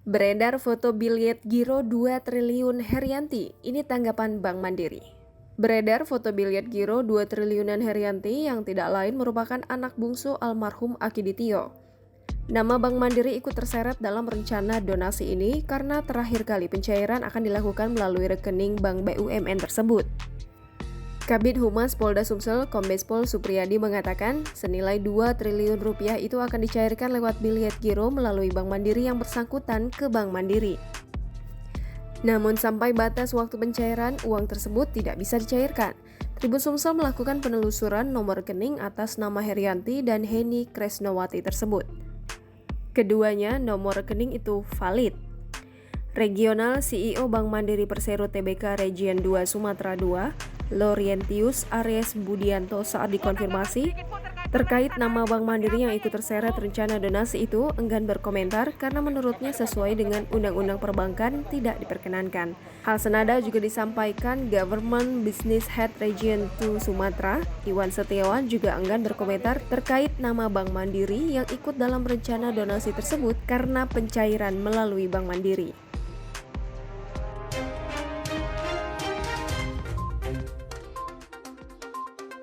Beredar foto biliet giro 2 triliun Herianti, ini tanggapan Bank Mandiri. Beredar foto biliet giro 2 triliunan Herianti yang tidak lain merupakan anak bungsu almarhum Akiditio. Nama Bank Mandiri ikut terseret dalam rencana donasi ini karena terakhir kali pencairan akan dilakukan melalui rekening Bank BUMN tersebut. Kabid Humas Polda Sumsel, Kombes Pol Supriyadi mengatakan senilai 2 triliun rupiah itu akan dicairkan lewat biliet giro melalui Bank Mandiri yang bersangkutan ke Bank Mandiri. Namun sampai batas waktu pencairan, uang tersebut tidak bisa dicairkan. Tribun Sumsel melakukan penelusuran nomor rekening atas nama Herianti dan Heni Kresnowati tersebut. Keduanya nomor rekening itu valid. Regional CEO Bank Mandiri Persero Tbk Region 2 Sumatera II, Laurentius Aries Budianto saat dikonfirmasi terkait nama Bank Mandiri yang ikut terseret rencana donasi itu enggan berkomentar karena menurutnya sesuai dengan Undang-Undang Perbankan tidak diperkenankan. Hal senada juga disampaikan Government Business Head Region 2 Sumatera, Iwan Setiawan juga enggan berkomentar terkait nama Bank Mandiri yang ikut dalam rencana donasi tersebut karena pencairan melalui Bank Mandiri.